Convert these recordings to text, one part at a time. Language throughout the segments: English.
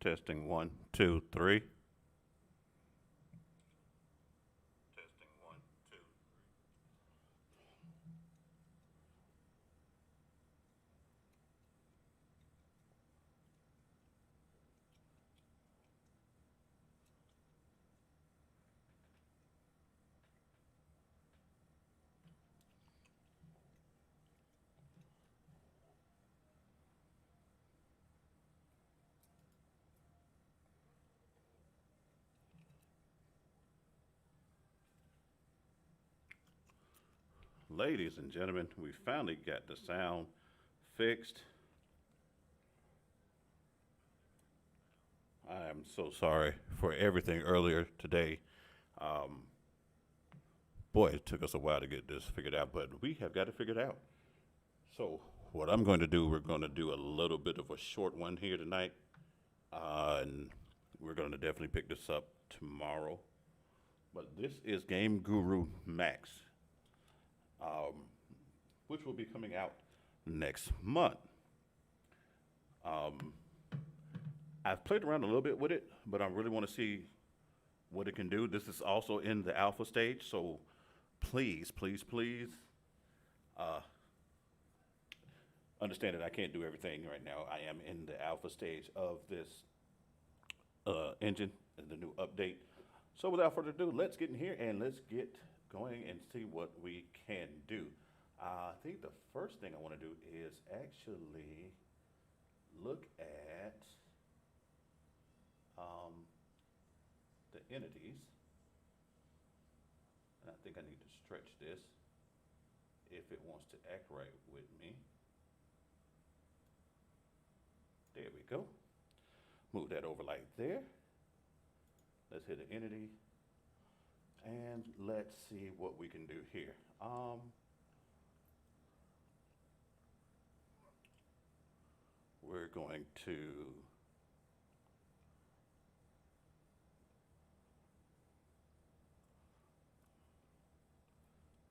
Testing one, two, three. Testing one, two. Ladies and gentlemen, we finally got the sound fixed. I am so sorry for everything earlier today. Um, Boy, it took us a while to get this figured out, but we have got it figured out. So, what I'm going to do, we're going to do a little bit of a short one here tonight, and we're going to definitely pick this up tomorrow. But this is Game Guru Max, um, which will be coming out next month. Um, I've played around a little bit with it, but I really want to see what it can do. This is also in the alpha stage, so please, please, please uh, understand that I can't do everything right now. I am in the alpha stage of this engine and the new update. So without further ado, let's get in here and let's get going and see what we can do. I think the first thing I want to do is actually look at the entities. And I think I need to stretch this if it wants to act right with me. There we go. Move that over like there. Let's hit an entity. And let's see what we can do here.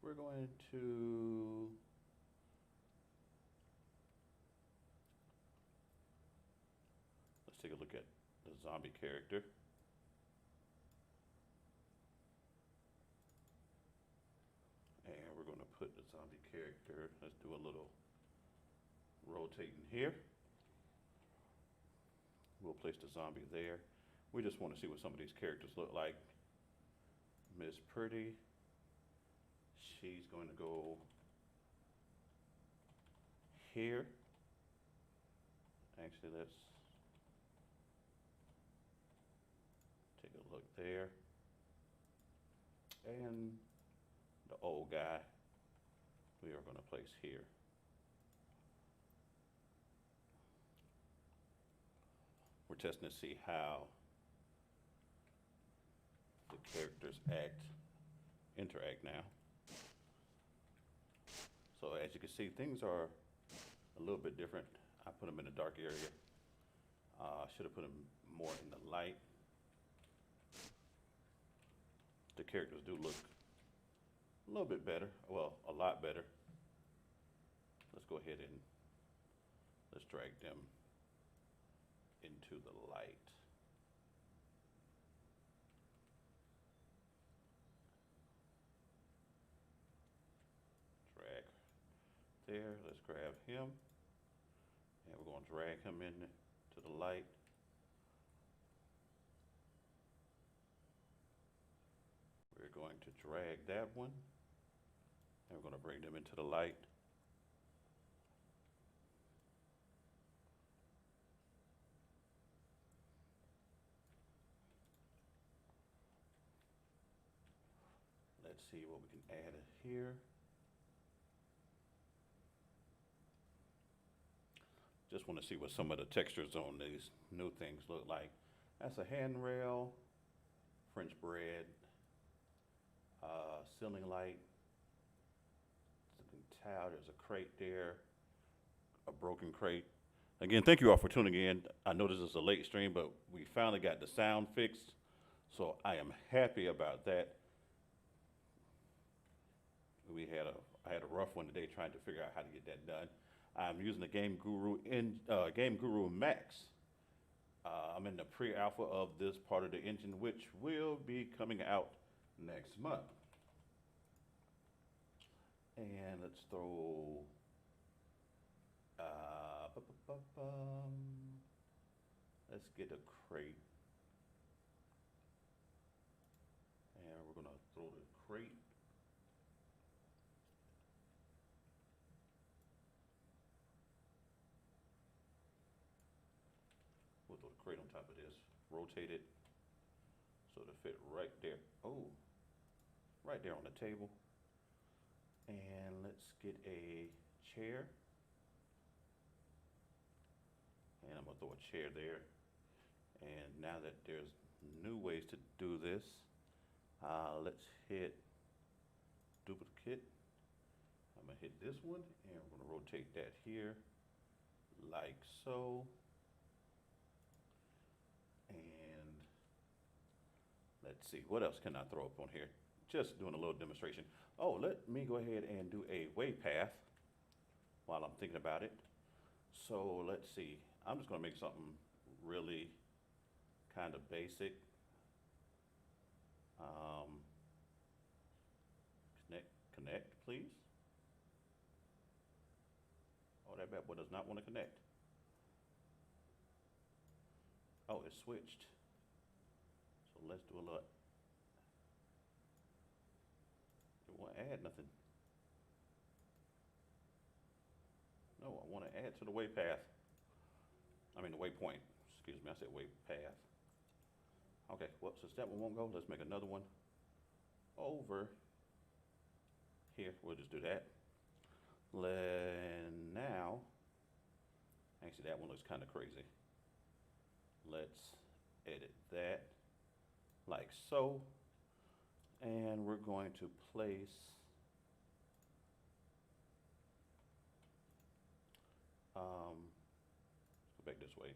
We're going to let's take a look at the zombie character. And we're going to put the zombie character, let's do a little rotating here. We'll place the zombie there. We just want to see what some of these characters look like. Miss Pretty, she's going to go here. Actually, let's take a look there. And the old guy, we are going to place here. We're testing to see how the characters interact now. So as you can see, things are a little bit different. I put them in a dark area. I should have put them more in the light. The characters do look a little bit better. Well, a lot better. Let's go ahead and let's drag them into the light. Drag there. Let's grab him. And we're going to drag him into the light. We're going to drag that one. And we're going to bring them into the light. Let's see what we can add here. Just want to see what some of the textures on these new things look like. That's a handrail, French bread, ceiling light, tile. There's a crate there, a broken crate. Again, thank you all for tuning in. I know this is a late stream, but we finally got the sound fixed, so I am happy about that. I had a rough one today trying to figure out how to get that done. I'm using the Game Guru Max I'm in the pre-alpha of this part of the engine, which will be coming out next month. And let's throw, let's get a crate. And we're gonna throw the crate. We'll throw the crate on top of this, rotate it so it'll fit right there. Oh, right there on the table. And let's get a chair. And I'm gonna throw a chair there. And now that there's new ways to do this, let's hit duplicate. I'm gonna hit this one and we're gonna rotate that here like so. And let's see, what else can I throw up on here? Just doing a little demonstration. Oh, let me go ahead and do a wave path while I'm thinking about it. So let's see, I'm just gonna make something really kind of basic. Connect, please. Oh, that bad boy does not want to connect. Oh, it switched. So let's do a little. It won't add nothing. No, I want to add to the waypath. I mean the waypoint. Excuse me, I said waypath. Okay, well, since that one won't go, let's make another one over here. We'll just do that. Now, actually that one looks kind of crazy. Let's edit that like so. And we're going to place let's go back this way.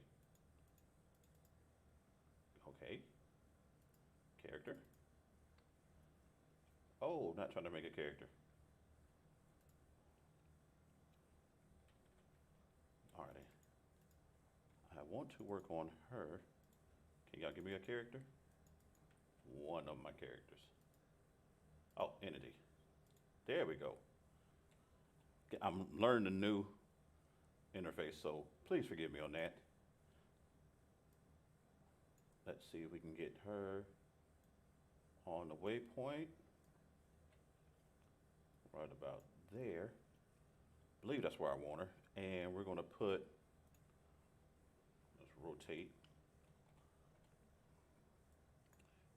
Okay. Character. Oh, not trying to make a character. Alrighty. I want to work on her. Can y'all give me a character? One of my characters. Oh, entity. There we go. I'm learning a new interface, so please forgive me on that. Let's see if we can get her on the waypoint. Right about there. I believe that's where I want her. And we're gonna put, let's rotate.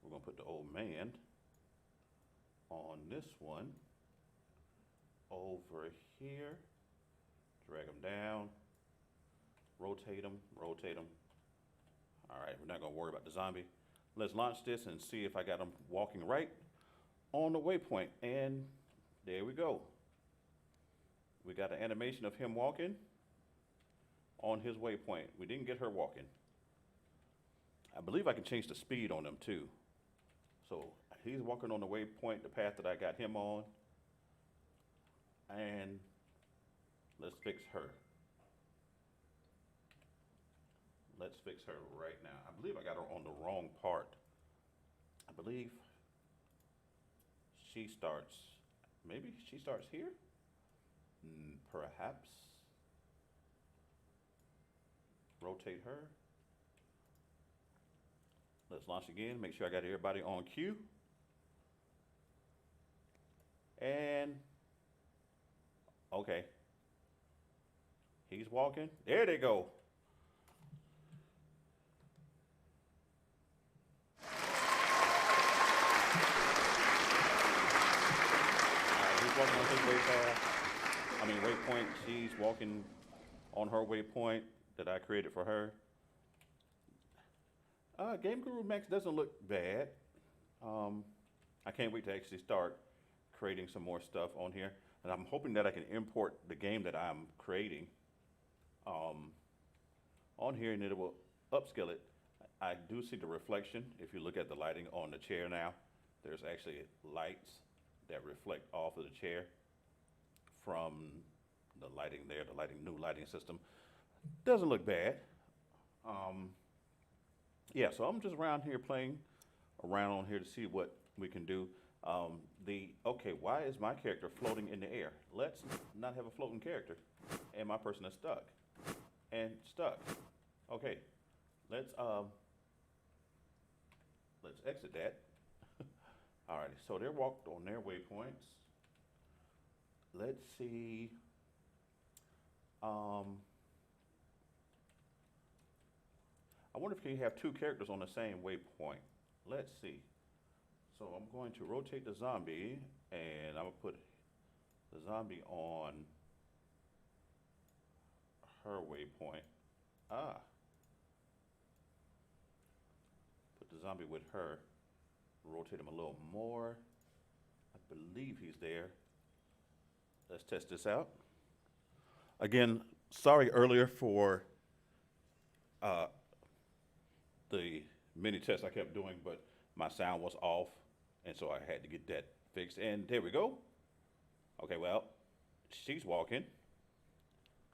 We're gonna put the old man on this one over here. Drag them down, rotate them, rotate them. All right, we're not gonna worry about the zombie. Let's launch this and see if I got him walking right on the waypoint. And there we go. We got an animation of him walking on his waypoint. We didn't get her walking. I believe I can change the speed on him too. So he's walking on the waypoint, the path that I got him on. And let's fix her. Let's fix her right now. I believe I got her on the wrong part. I believe she starts, maybe she starts here? Perhaps. Rotate her. Let's launch again, make sure I got everybody on cue. And, okay. He's walking, there they go. He's walking on his waypoint. She's walking on her waypoint that I created for her. Game Guru Max doesn't look bad. I can't wait to actually start creating some more stuff on here. And I'm hoping that I can import the game that I'm creating on here, and it will upscale it. I do see the reflection. If you look at the lighting on the chair now, there's actually lights that reflect off of the chair from the lighting there, the new lighting system. Doesn't look bad. Yeah, so I'm just around here playing around on here to see what we can do. Okay, why is my character floating in the air? Let's not have a floating character, and my person is stuck and stuck. Okay, let's um, let's exit that. Alrighty, so they're walked on their waypoints. Let's see. Um, I wonder if you have two characters on the same waypoint. Let's see. So I'm going to rotate the zombie, and I'm gonna put the zombie on her waypoint. Ah, put the zombie with her. Rotate him a little more. I believe he's there. Let's test this out. Again, sorry earlier for uh, the mini test I kept doing, but my sound was off, and so I had to get that fixed. And there we go. Okay, well, she's walking.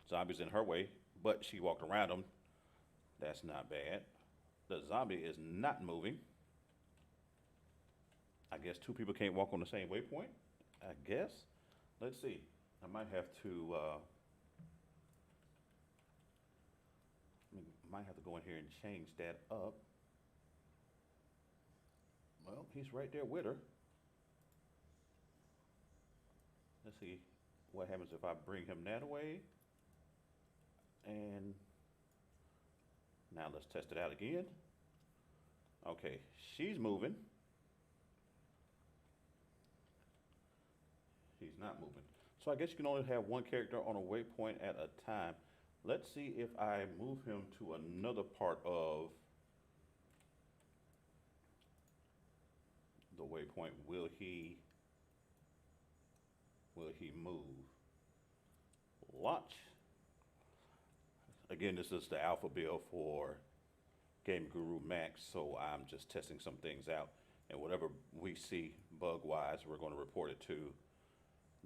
Zombie's in her way, but she walked around him. That's not bad. The zombie is not moving. I guess two people can't walk on the same waypoint. I guess. Let's see. I might have to. Might have to go in here and change that up. Well, he's right there with her. Let's see what happens if I bring him that way. And now let's test it out again. Okay, she's moving. He's not moving. So I guess you can only have one character on a waypoint at a time. Let's see if I move him to another part of the waypoint. Will he move? Launch. Again, this is the alpha build for Game Guru Max, so I'm just testing some things out. And whatever we see bug-wise, we're going to report it to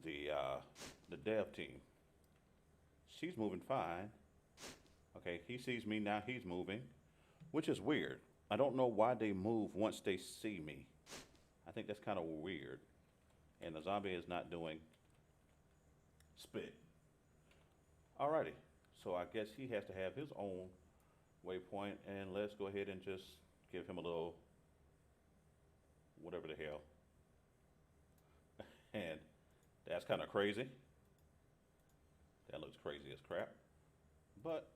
the dev team. She's moving fine. Okay, he sees me now. He's moving, which is weird. I don't know why they move once they see me. I think that's kind of weird. And the zombie is not doing spit. Alrighty, so I guess he has to have his own waypoint, and let's go ahead and just give him a little whatever the hell. And that's kind of crazy. That looks crazy as crap. But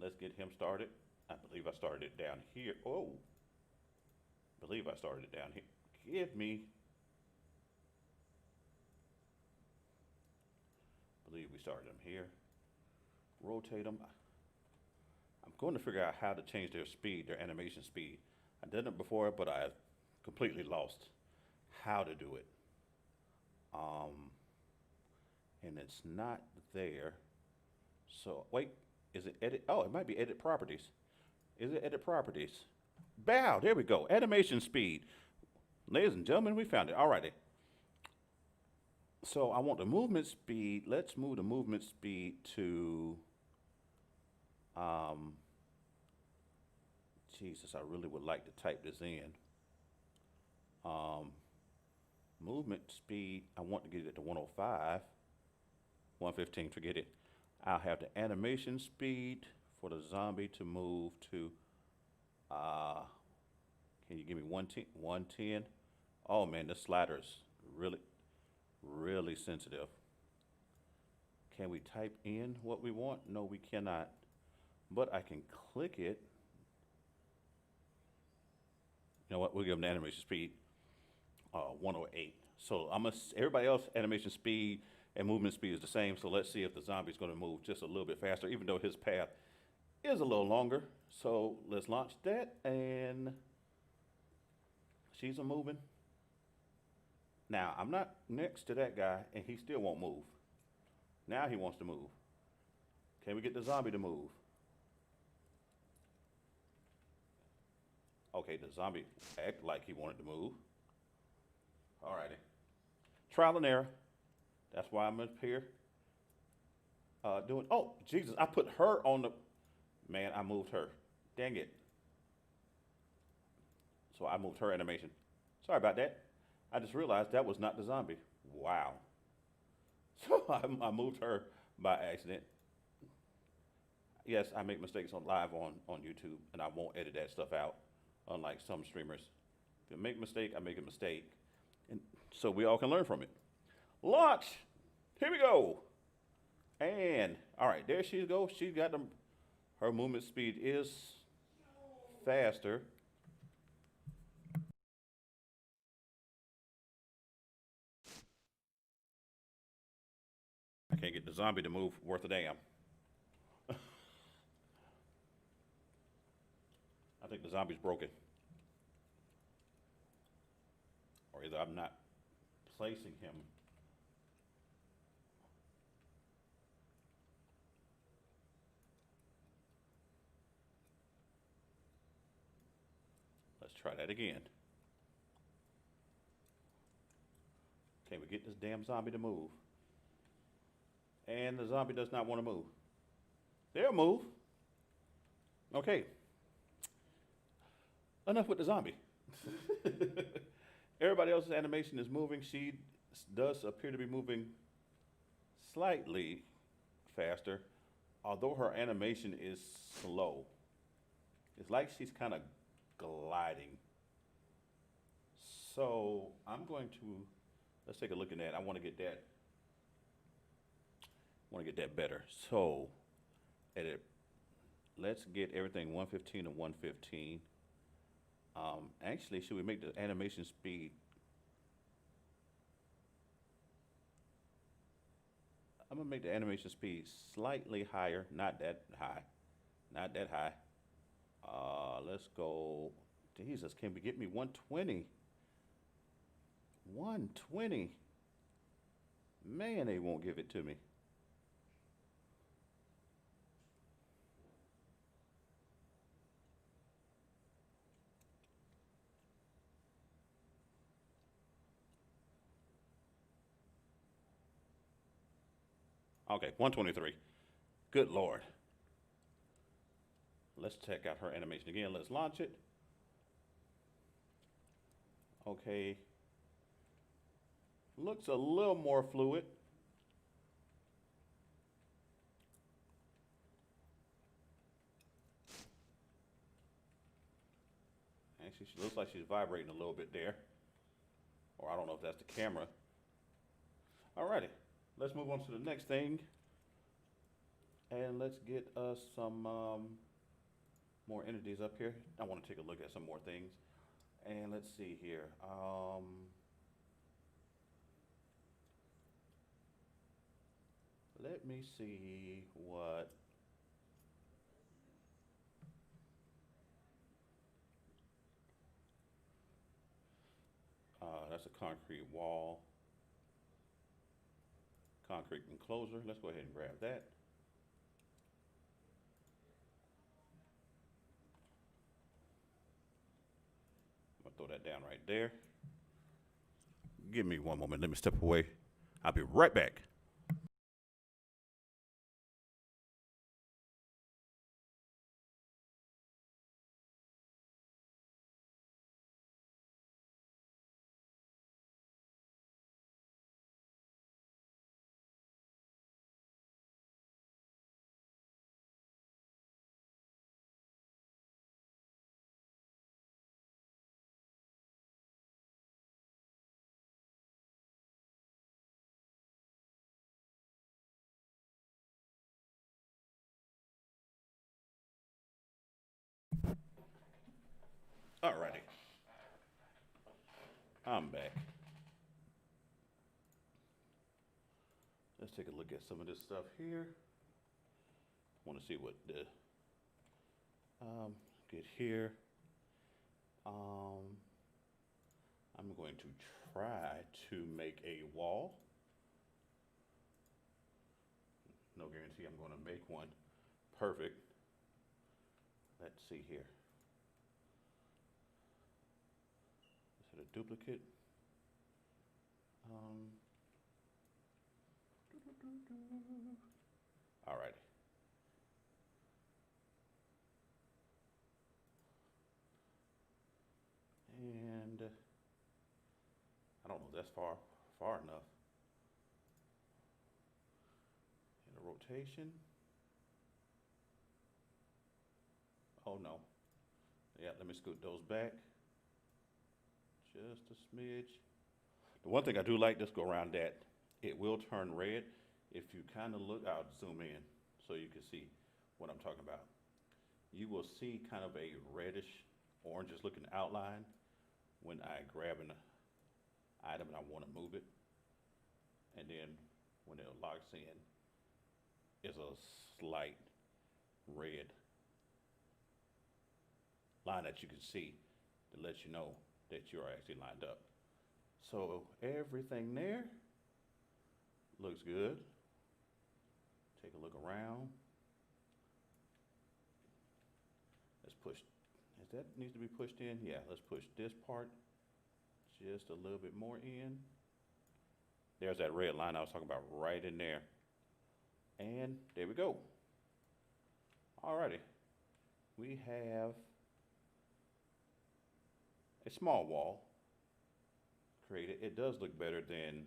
let's get him started. I believe I started it down here. Oh, I believe I started it down here. Give me. I believe we started them here. Rotate them. I'm going to figure out how to change their speed, their animation speed. I did it before, but I completely lost how to do it. And it's not there. So wait, is it edit? Oh, it might be edit properties. Is it edit properties? Bow, there we go. Animation speed. Ladies and gentlemen, we found it. Alrighty. So I want the movement speed. Let's move the movement speed to, Jesus, I really would like to type this in. Movement speed, I want to get it to 105. 115, forget it. I'll have the animation speed for the zombie to move to, can you give me 110? 110? Oh man, this slider is really, really sensitive. Can we type in what we want? No, we cannot. But I can click it. You know what? We'll give them the animation speed 108. So everybody else animation speed and movement speed is the same. So let's see if the zombie's going to move just a little bit faster, even though his path is a little longer. So let's launch that, and she's a moving. Now I'm not next to that guy, and he still won't move. Now he wants to move. Can we get the zombie to move? Okay, the zombie acted like he wanted to move. Alrighty. Trial and error. That's why I'm up here doing, oh, Jesus, I put her on the, man, I moved her. Dang it. So I moved her animation. Sorry about that. I just realized that was not the zombie. Wow. So I moved her by accident. Yes, I make mistakes on live on YouTube, and I won't edit that stuff out, unlike some streamers. If I make a mistake, I make a mistake. And so we all can learn from it. Launch! Here we go. And, all right, there she goes. She got them. Her movement speed is faster. I can't get the zombie to move worth a damn. I think the zombie's broken. Or either I'm not placing him. Let's try that again. Can we get this damn zombie to move? And the zombie does not want to move. They'll move. Okay. Enough with the zombie. Everybody else's animation is moving. She does appear to be moving slightly faster, although her animation is slow. It's like she's kind of gliding. So I'm going to, let's take a look at that. I want to get that better. So edit, let's get everything 115 to 115. Actually, should we make the animation speed? I'm gonna make the animation speed slightly higher, not that high, not that high. Let's go, Jesus, can we get me 120? 120. Man, they won't give it to me. Okay, 123. Good Lord. Let's check out her animation again. Let's launch it. Okay. Looks a little more fluid. Actually, she looks like she's vibrating a little bit there. Or I don't know if that's the camera. Alrighty. Let's move on to the next thing. And let's get us some more entities up here. I want to take a look at some more things. And let's see here. Let me see what. That's a concrete wall. Concrete enclosure. Let's go ahead and grab that. I'm gonna throw that down right there. Give me one moment. Let me step away. I'll be right back. Alrighty. I'm back. Let's take a look at some of this stuff here. I want to see what the get here. I'm going to try to make a wall. No guarantee I'm going to make one perfect. Let's see here. Is it a duplicate? All right. that's far enough. And the rotation. Oh no. Yeah, let me scoot those back. Just a smidge. The one thing I do like, let's go around that. It will turn red. If you kind of look, I'll zoom in so you can see what I'm talking about. You will see kind of a reddish, orangish looking outline when I grab an item and I want to move it. And then when it locks in, it's a slight red line that you can see to let you know that you're actually lined up. So everything there looks good. Take a look around. Let's push, if that needs to be pushed in, yeah, let's push this part just a little bit more in. There's that red line I was talking about right in there. And there we go. Alrighty, we have a small wall created. It does look better than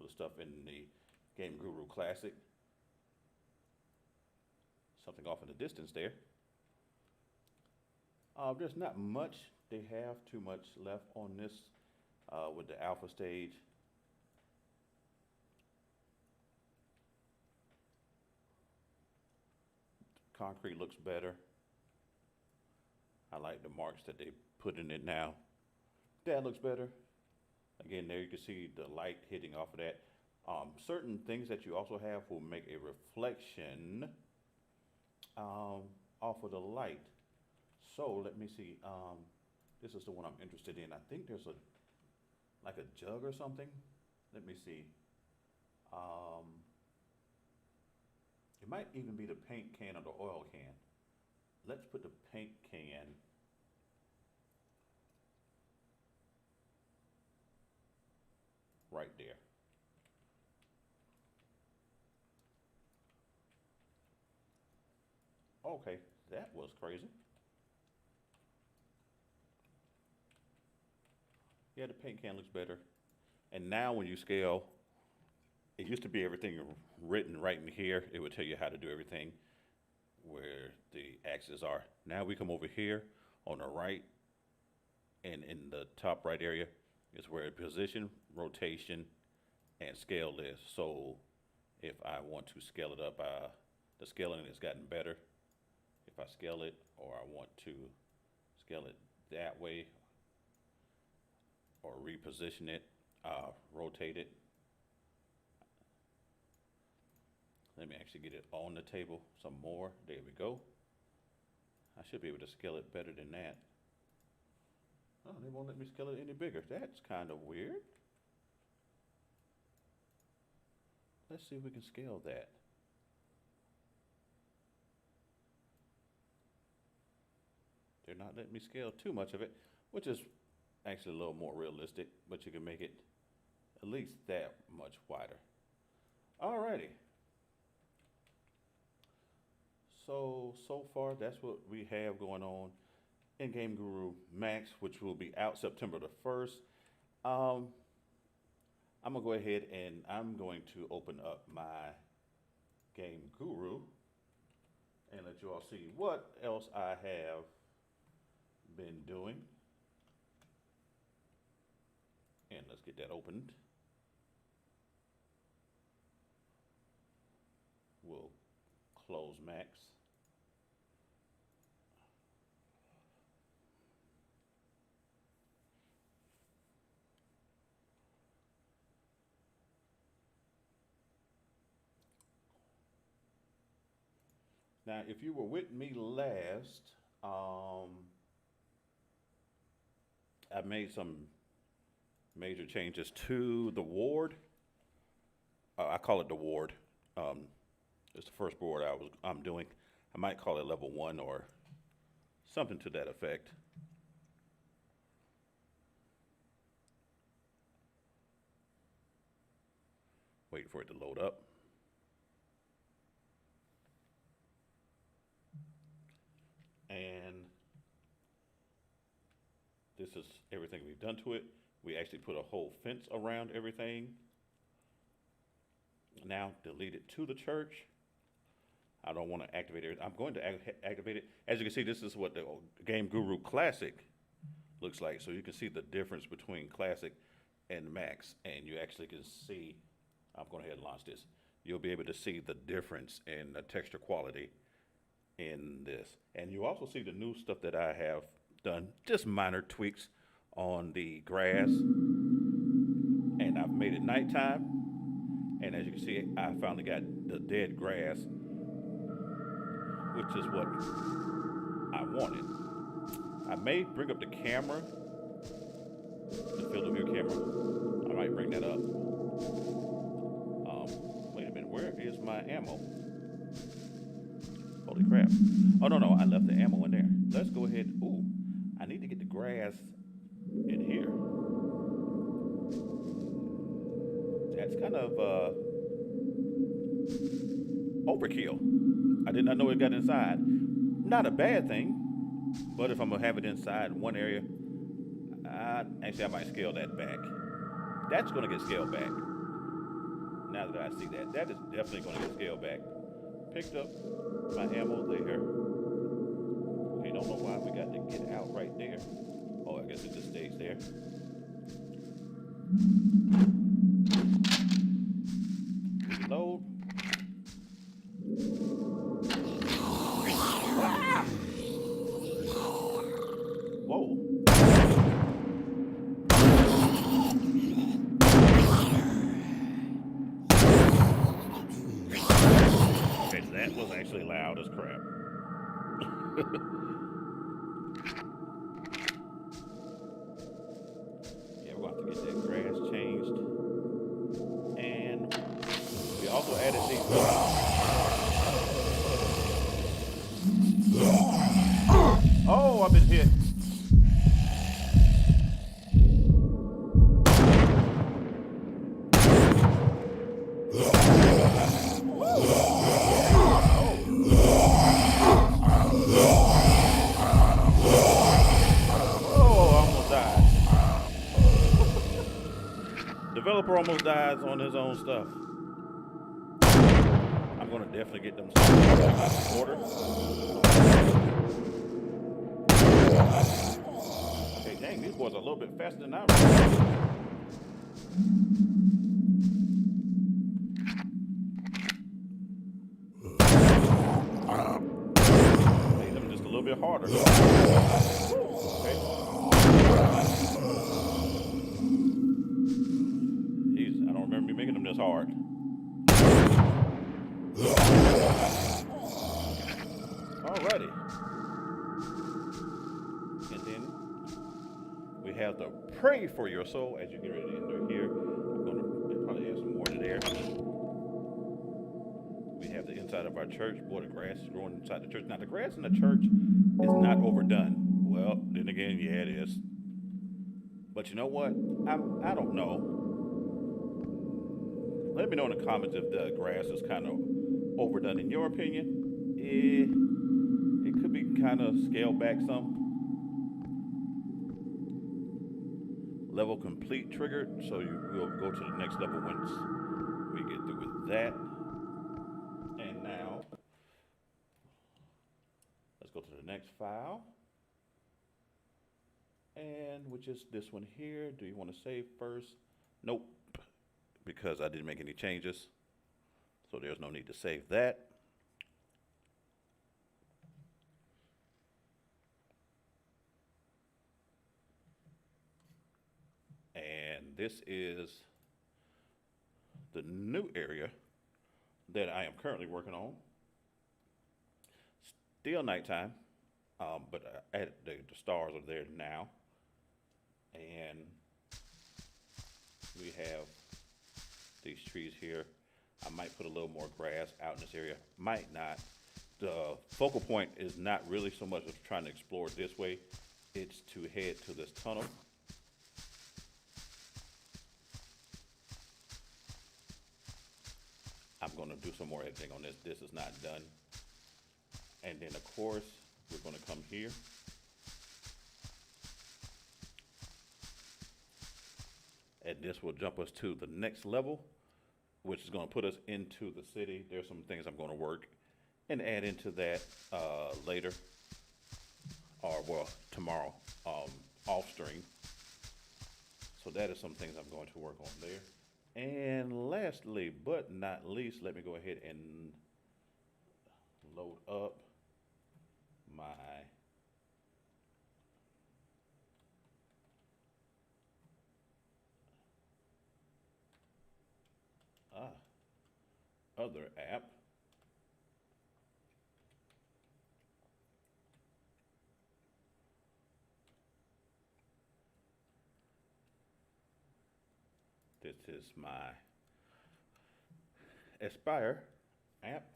the stuff in the Game Guru Classic. Something off in the distance there. There's not much. They have too much left on this with the alpha stage. Concrete looks better. I like the marks that they put in it now. That looks better. Again, there you can see the light hitting off of that. Certain things that you also have will make a reflection off of the light. So let me see. This is the one I'm interested in. I think there's like a jug or something. Let me see. It might even be the paint can or the oil can. Let's put the paint can right there. Okay, that was crazy. Yeah, the paint can looks better. And now when you scale, it used to be everything written right in here. It would tell you how to do everything where the axes are. Now we come over here on the right, and in the top right area is where position, rotation, and scale is. So if I want to scale it up, the scaling has gotten better. If I scale it, or I want to scale it that way, or reposition it, rotate it. Let me actually get it on the table some more. There we go. I should be able to scale it better than that. Oh, they won't let me scale it any bigger. That's kind of weird. Let's see if we can scale that. They're not letting me scale too much of it, which is actually a little more realistic, but you can make it at least that much wider. Alrighty. So far, that's what we have going on in Game Guru Max, which will be out September the 1st. I'm gonna go ahead and I'm going to open up my Game Guru and let you all see what else I have been doing. And let's get that opened. We'll close Max. Now, if you were with me last, I made some major changes to the ward. I call it the ward. It's the first board I'm doing. I might call it level 1 or something to that effect. Wait for it to load up. And This is everything we've done to it. We actually put a whole fence around everything. Now delete it to the church. I don't want to activate it. I'm going to activate it. As you can see, this is what the Game Guru Classic looks like. So you can see the difference between Classic and Max. And you actually can see, I'm going ahead and launch this. You'll be able to see the difference in the texture quality in this. And you also see the new stuff that I have done, just minor tweaks on the grass. And I've made it nighttime. And as you can see, I finally got the dead grass, which is what I wanted. I may bring up the camera, the field of view camera. I might bring that up. Wait a minute, where is my ammo? Holy crap. Oh, no, I left the ammo in there. Let's go ahead. Ooh, I need to get the grass in here. That's kind of overkill. I did not know it got inside. Not a bad thing, but if I'm gonna have it inside one area, actually I might scale that back. That's gonna get scaled back. Now that I see that, that is definitely gonna get scaled back. Picked up my ammo there. Okay, don't know why we got to get out right there. Oh, I guess it just stays there. Reload. Whoa. Okay, that was actually loud as crap. Yeah, we're going to have to get that grass changed. And we also added these. Oh, I've been hit. Developer almost dies on his own stuff. I'm gonna definitely get them order. Okay, dang, these boys are a little bit faster than I remember. Made them just a little bit harder. Okay. I don't remember me making them this hard. Alrighty. And then we have the pray for your soul as you get ready to enter here. I'm going to probably add some more to there. We have the inside of our church. Boy, the grass is growing inside the church. Now, the grass in the church is not overdone. Well, then again, yeah, it is. But you know what? I don't know. Let me know in the comments if the grass is kind of overdone in your opinion. It could be kind of scaled back some. Level complete triggered, so you will go to the next level once we get through with that. And now, let's go to the next file. And which is this one here. Do you want to save first? Nope. Because I didn't make any changes, so there's no need to save that. And this is the new area that I am currently working on. Still nighttime, but the stars are there now. And we have these trees here. I might put a little more grass out in this area. Might not. The focal point is not really so much of trying to explore this way. It's to head to this tunnel. I'm going to do some more editing on this. This is not done. And then, of course, we're going to come here. and this will jump us to the next level, which is going to put us into the city. There's some things I'm going to work and add into that later, or well, tomorrow, off stream. So that is some things I'm going to work on there. And lastly, but not least, let me go ahead and load up my other app. This is my Aspire app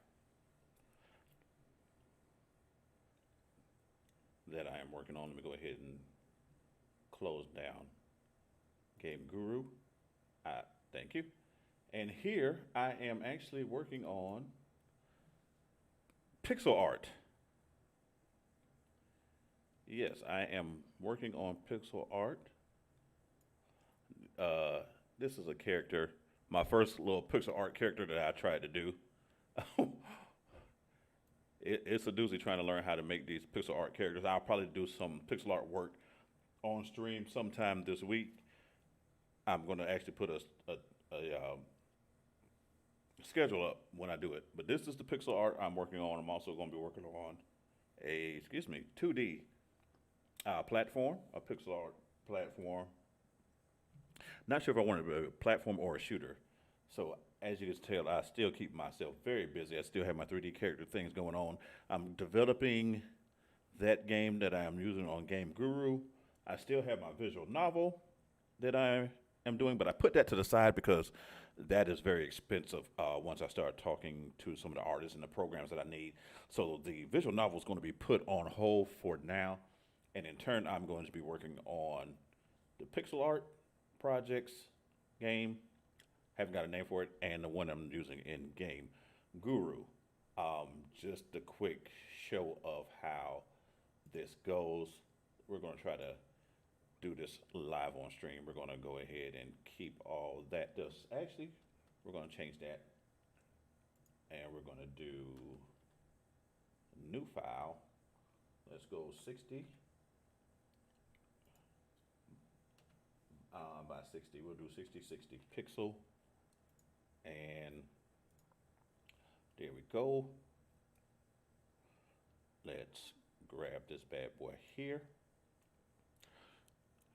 that I am working on. Let me go ahead and close down Game Guru. Thank you. And here I am actually working on pixel art. Yes, I am working on pixel art. This is a character, my first little pixel art character that I tried to do. It's a doozy trying to learn how to make these pixel art characters. I'll probably do some pixel art work on stream sometime this week. I'm going to actually put a schedule up when I do it. But this is the pixel art I'm working on. I'm also going to be working on a 2D platform, a pixel art platform. Not sure if I want to be a platform or a shooter. So as you can tell, I still keep myself very busy. I still have my 3D character things going on. I'm developing that game that I am using on Game Guru. I still have my visual novel that I am doing, but I put that to the side because that is very expensive once I start talking to some of the artists and the programs that I need. So the visual novel is going to be put on hold for now. And in turn, I'm going to be working on the pixel art projects game, haven't got a name for it, and the one I'm using in Game Guru. Just a quick show of how this goes. We're going to try to do this live on stream. We're going to go ahead and keep all that. Actually, we're going to change that, and we're going to do new file. Let's go 60. By 60, we'll do 60 pixel, and there we go. Let's grab this bad boy here.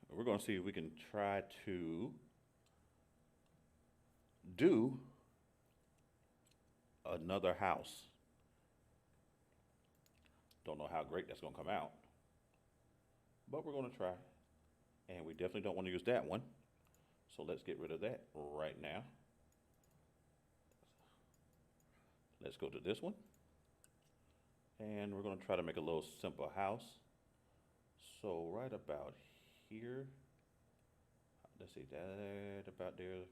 We're going to see if we can try to do another house. Don't know how great that's going to come out, but we're going to try. And we definitely don't want to use that one. So let's get rid of that right now. Let's go to this one. And we're going to try to make a little simple house. So right about here, let's see, that about there is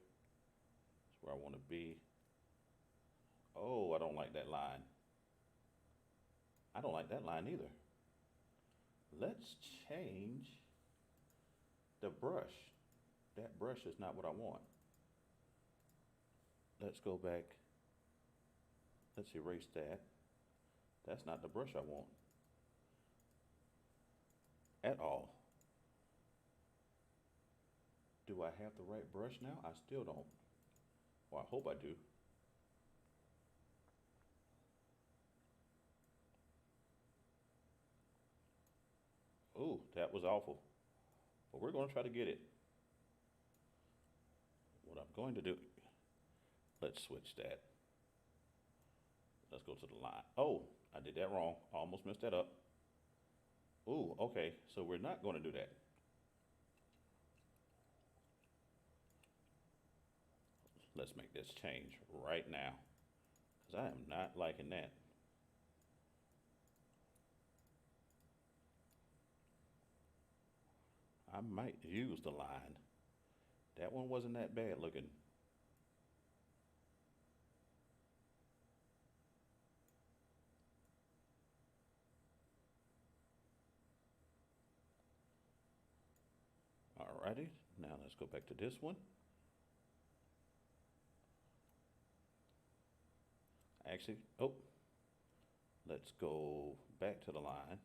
where I want to be. Oh, I don't like that line. I don't like that line either. Let's change the brush. That brush is not what I want. Let's go back. Let's erase that. That's not the brush I want at all. Do I have the right brush now? I still don't. Well, I hope I do. Ooh, that was awful. But we're going to try to get it. What I'm going to do, let's switch that. Let's go to the line. Oh, I did that wrong. I almost messed that up. Ooh, okay. So we're not going to do that. Let's make this change right now, because I am not liking that. I might use the line. That one wasn't that bad looking. Alrighty, Now let's go back to this one. Actually, oh, let's go back to the line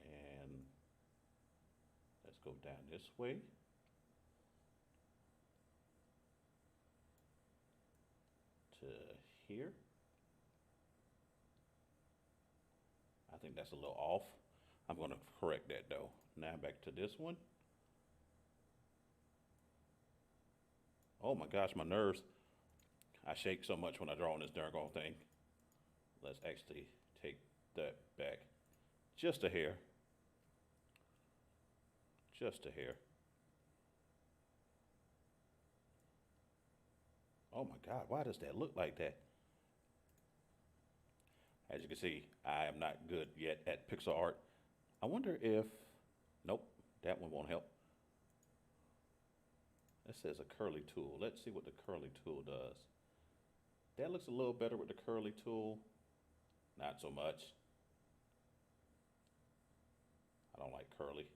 and let's go down this way. To here. I think that's a little off. I'm going to correct that though. Now back to this one. Oh my gosh, my nerves. I shake so much when I draw on this darn thing. Let's actually take that back just a hair. Just a hair. Oh my God, why does that look like that? As you can see, I am not good yet at pixel art. I wonder if, nope, that one won't help. It says a curly tool. Let's see what the curly tool does. That looks a little better with the curly tool. Not so much. I don't like curly.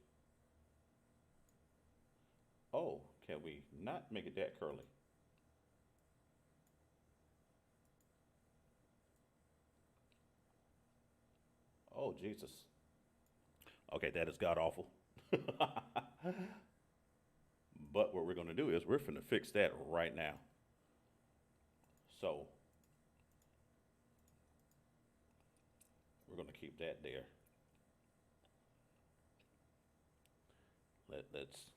Oh, can we not make it that curly? Oh, Jesus. Okay, that is god awful. But what we're going to do is we're finna fix that right now. So we're going to keep that there. Let's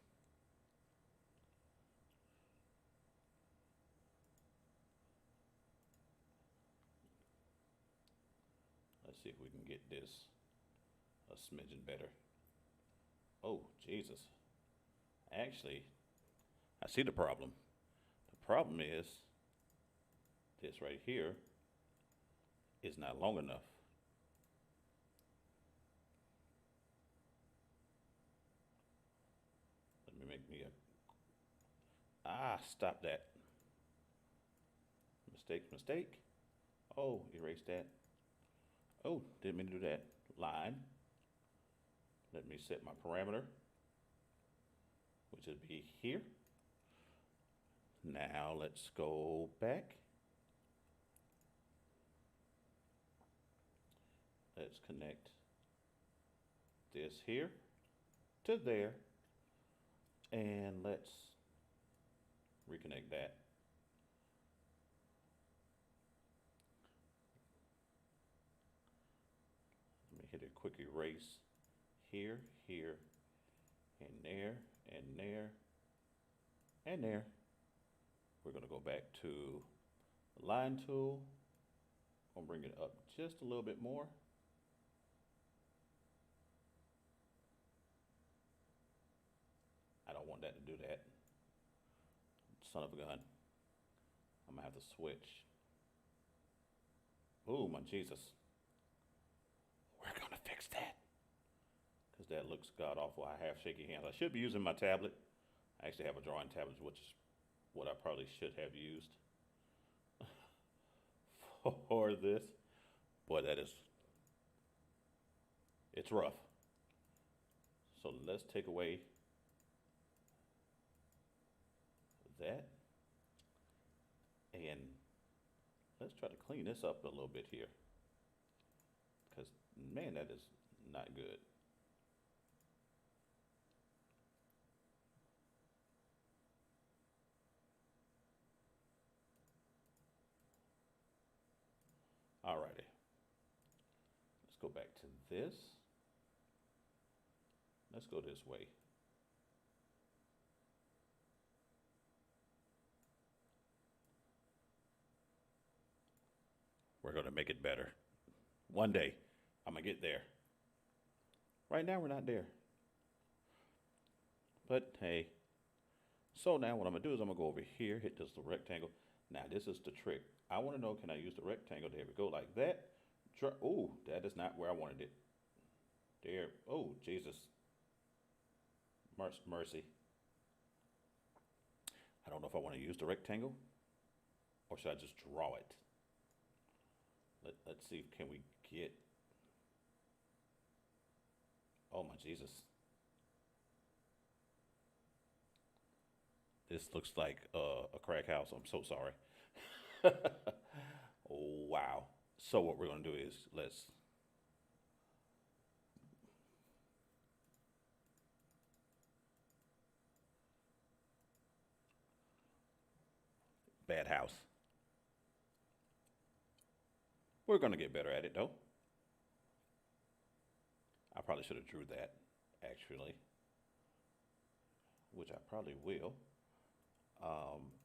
see if we can get this a smidgen better. Oh, Jesus. Actually, I see the problem. The problem is this right here is not long enough. Let me make me a, stop that. Mistake. Oh, erase that. Oh, didn't mean to do that. Line. Let me set my parameter, which would be here. Now let's go back. Let's connect this here to there, and let's reconnect that. Let me hit a quick erase here, and there, and there, and there. We're going to go back to the line tool. I'm going to bring it up just a little bit more. I don't want that to do that. Son of a gun. I'm going to have to switch. Oh, my Jesus. We're going to fix that. Because that looks god awful. I have shaky hands. I should be using my tablet. I actually have a drawing tablet, which is what I probably should have used for this. Boy, it's rough. So let's take away that. And let's try to clean this up a little bit here. Because, man, that is not good. Alrighty. Let's go back to this. Let's go this way. We're going to make it better. One day, I'm going to get there. Right now, we're not there. But, hey. So now what I'm going to do is I'm going to go over here, hit this little rectangle. Now, this is the trick. I want to know, can I use the rectangle? There we go, like that. Oh, that is not where I wanted it. There. Oh, Jesus. Mercy. I don't know if I want to use the rectangle or should I just draw it? Let's see, can we get, oh my Jesus. This looks like a crack house. I'm so sorry. Wow. So what we're gonna do is let's bad house. We're gonna get better at it though. I probably should have drew that actually, which I probably will.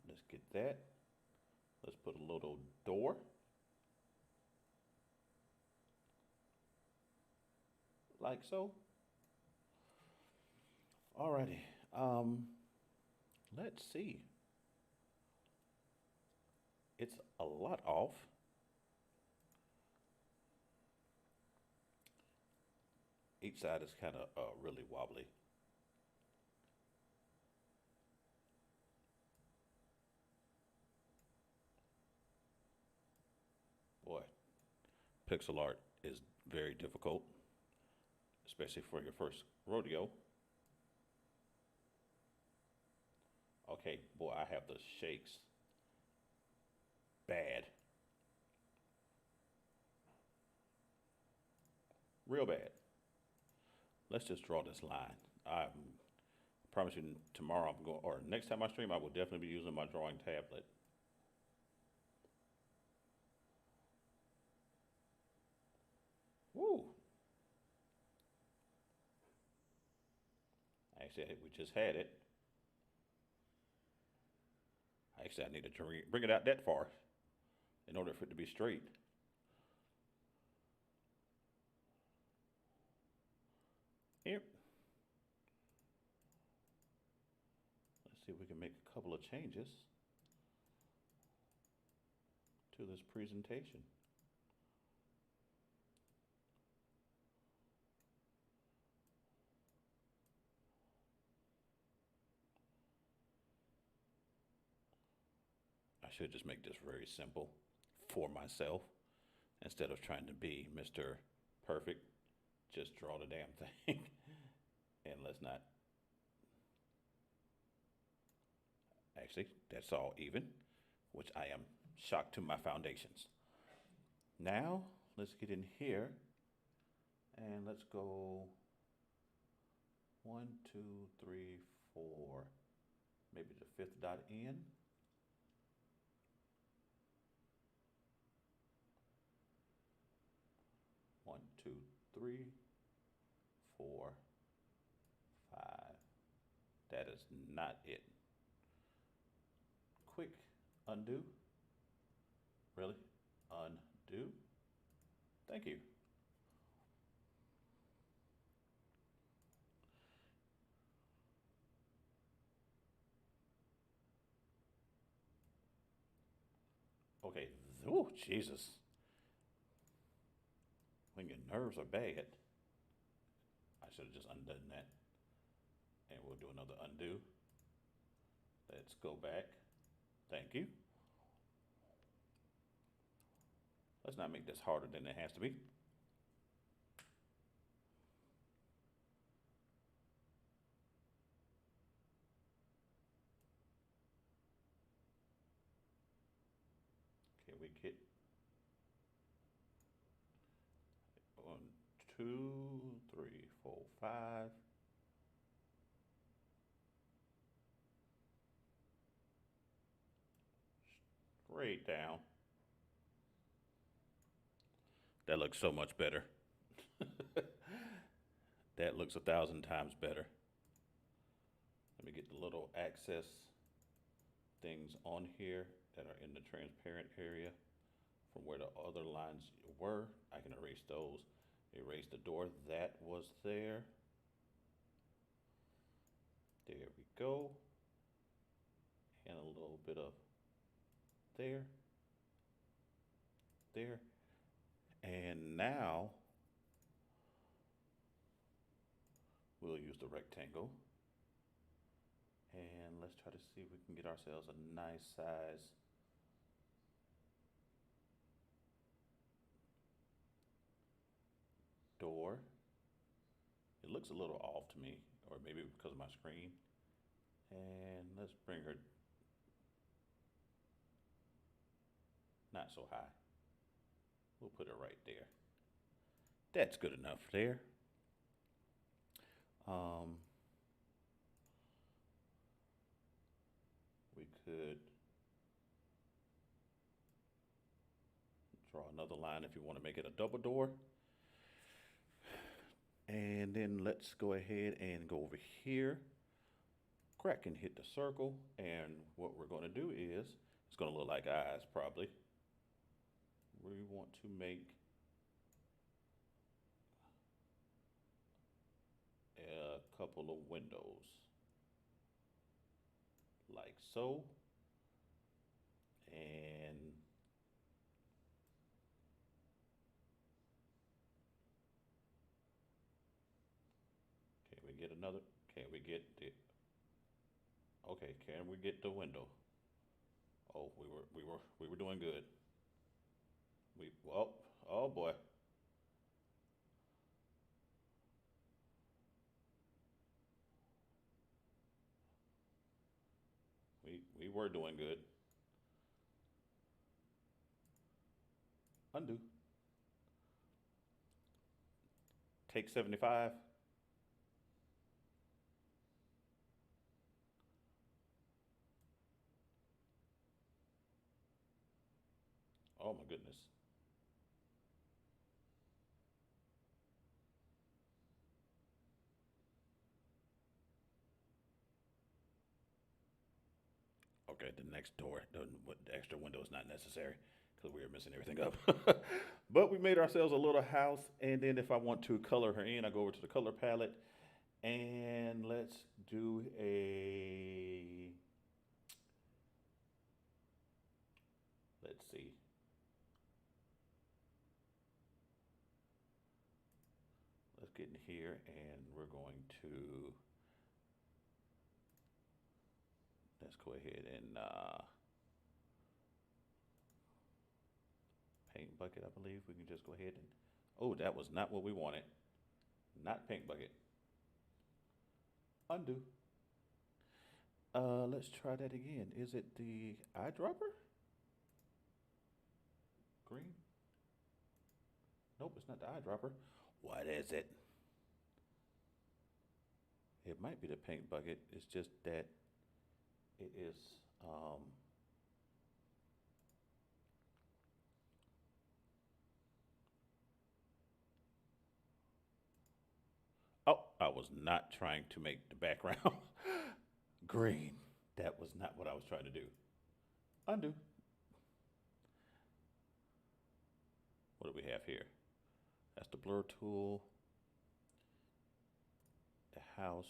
Let's get that. Let's put a little door. Like so. Alrighty. Let's see. It's a lot off. Each side is kind of really wobbly. Boy, pixel art is very difficult, especially for your first rodeo. Okay, boy, I have the shakes. Bad. Real bad. Let's just draw this line. I promise you tomorrow I'm going, or next time I stream, I will definitely be using my drawing tablet. Woo! Actually, we just had it. Actually, I need to bring it out that far in order for it to be straight. Here. Let's see if we can make a couple of changes to this presentation. I should just make this very simple for myself instead of trying to be Mr. Perfect. Just draw the damn thing. And let's not. Actually, that's all even, which I am shocked to my foundations. Now, let's get in here and let's go 1, 2, 3, 4, maybe the fifth dot in. One, two, three, 4, 5. That is not it. Quick undo. Really? Undo. Thank you. Okay. Oh, Jesus. When your nerves are bad, I should have just undone that. And we'll do another undo. Let's go back. Thank you. Let's not make this harder than it has to be. Okay, we get 1, 2, 3, 4, 5. Straight down. That looks so much better. That looks 1,000 times better. Let me get the little access things on here that are in the transparent area from where the other lines were. I can erase those. Erase the door that was there. There we go. And a little bit of there. There. And now we'll use the rectangle. And let's try to see if we can get ourselves a nice size door. It looks a little off to me, or maybe because of my screen. And let's bring her not so high. We'll put her right there. That's good enough there. Um, we could draw another line if you want to make it a double door. And then let's go ahead and go over here. Crack and hit the circle. And what we're going to do is, it's going to look like eyes probably. We want to make a couple of windows like so. And can we get another? Can we get the? Okay, can we get the window? Oh, we were doing good. Oh boy. We were doing good. Undo. Take 75. Oh my goodness. Okay, the next door, the extra window is not necessary because we were messing everything up. But we made ourselves a little house, and then if I want to color her in, I go over to the color palette, and let's do let's see. Let's get in here, and we're going to, let's go ahead and paint bucket, I believe. We can just go ahead and, oh, that was not what we wanted. Not paint bucket. Undo. Let's try that again. Is it the eyedropper? Green? Nope, it's not the eyedropper. What is it? It might be the paint bucket. It's just that it is, oh, I was not trying to make the background green. That was not what I was trying to do. Undo. What do we have here? That's the blur tool, the house.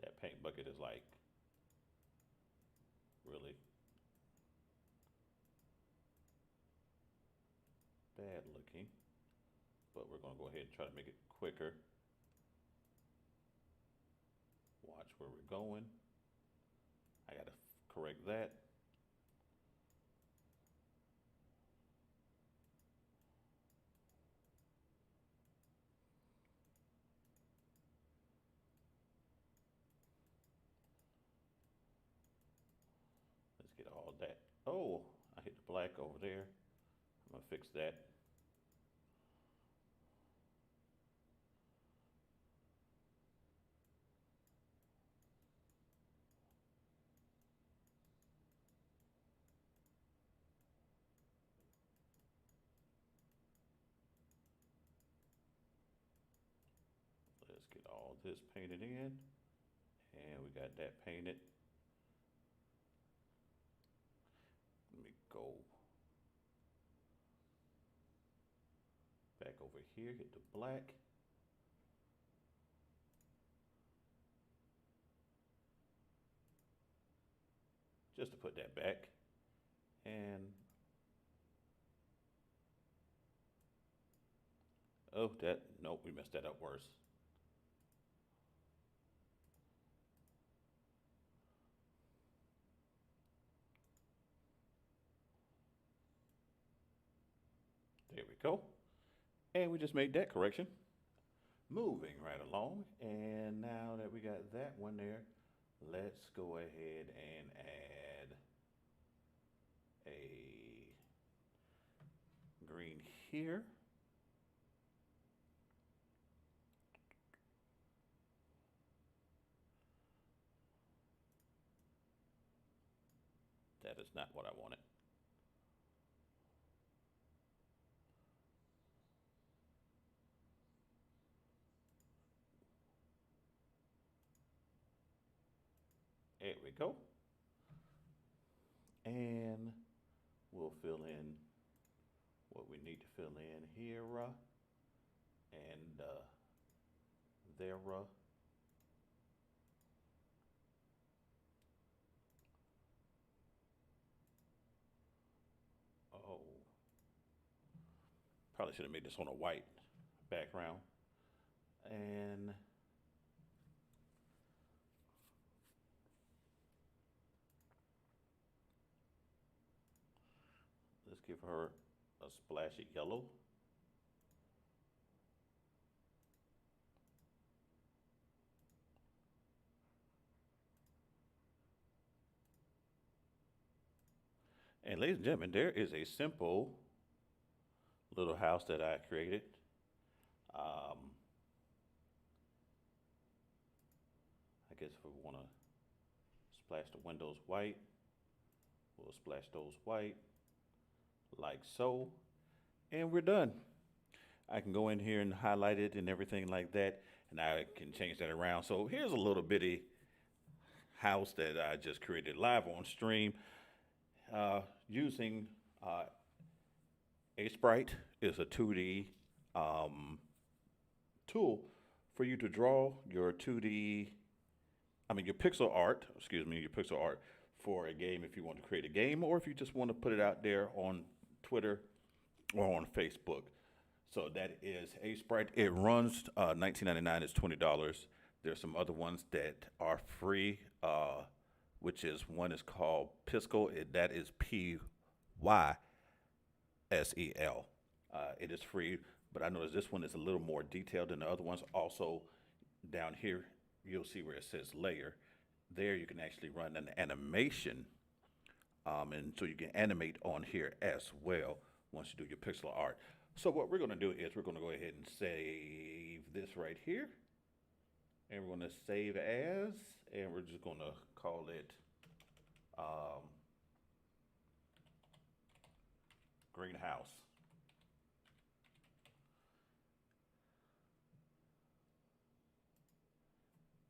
That paint bucket is like really bad looking, but we're gonna go ahead and try to make it quicker. Watch where we're going. I gotta correct that. Let's get all that. Oh, I hit the black over there. I'm gonna fix that. Let's get all this painted in. And we got that painted. Let me go back over here, hit the black. Just to put that back. And oh, nope, we messed that up worse. There we go. And we just made that correction. moving right along. And now that we got that one there, let's go ahead and add a green here. That is not what I wanted. There we go. And we'll fill in what we need to fill in here and there. Oh, probably should have made this on a white background. And let's give her a splash of yellow. And ladies and gentlemen, there is a simple little house that I created. I guess if we want to splash the windows white, we'll splash those white like so, and we're done. I can go in here and highlight it and everything like that, and I can change that around. So here's a little bitty house that I just created live on stream using Asepire is a 2D tool for you to draw your 2D, your pixel art, your pixel art for a game if you want to create a game or if you just want to put it out there on Twitter or on Facebook. So that is Asepire. It runs $19.99. It's $20. There's some other ones that are free, which is one is called Piskel. That is PYSEL. It is free, but I noticed this one is a little more detailed than the other ones. Also, down here, you'll see where it says layer. There you can actually run an animation, and so you can animate on here as well once you do your pixel art. So what we're going to do is we're going to go ahead and save this right here, and we're going to save as, and we're just going to call it greenhouse.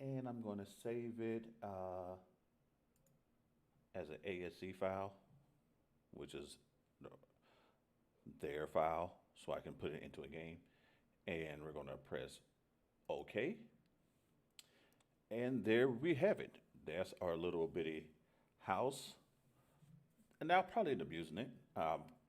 And I'm going to save it as an ASC file, which is their file, so I can put it into a game. And we're going to press OK. And there we have it. That's our little bitty house. And I'll probably end up using it.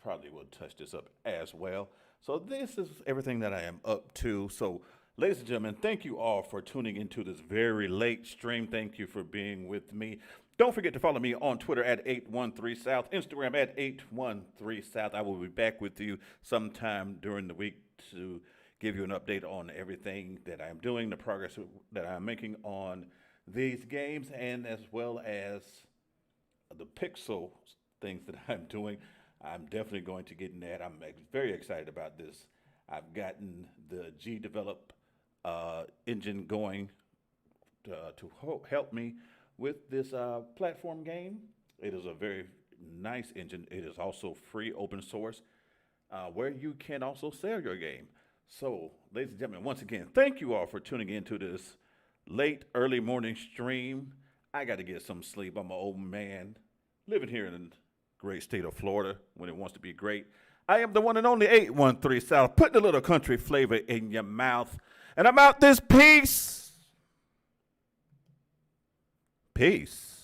Probably will touch this up as well. So this is everything that I am up to. So ladies and gentlemen, thank you all for tuning into this very late stream. Thank you for being with me. Don't forget to follow me on Twitter at 813South, Instagram at 813South. I will be back with you sometime during the week to give you an update on everything that I'm doing, the progress that I'm making on these games, and as well as the pixel things that I'm doing. I'm definitely going to get in that. I'm very excited about this. I've gotten the G-Develop engine going to help me with this platform game. It is a very nice engine. It is also free, open source, where you can also sell your game. So, ladies and gentlemen, once again, thank you all for tuning into this late, early morning stream. I got to get some sleep. I'm an old man living here in the great state of Florida when it wants to be great. I am the one and only 813 South, putting a little country flavor in your mouth. And I'm out this piece. Peace.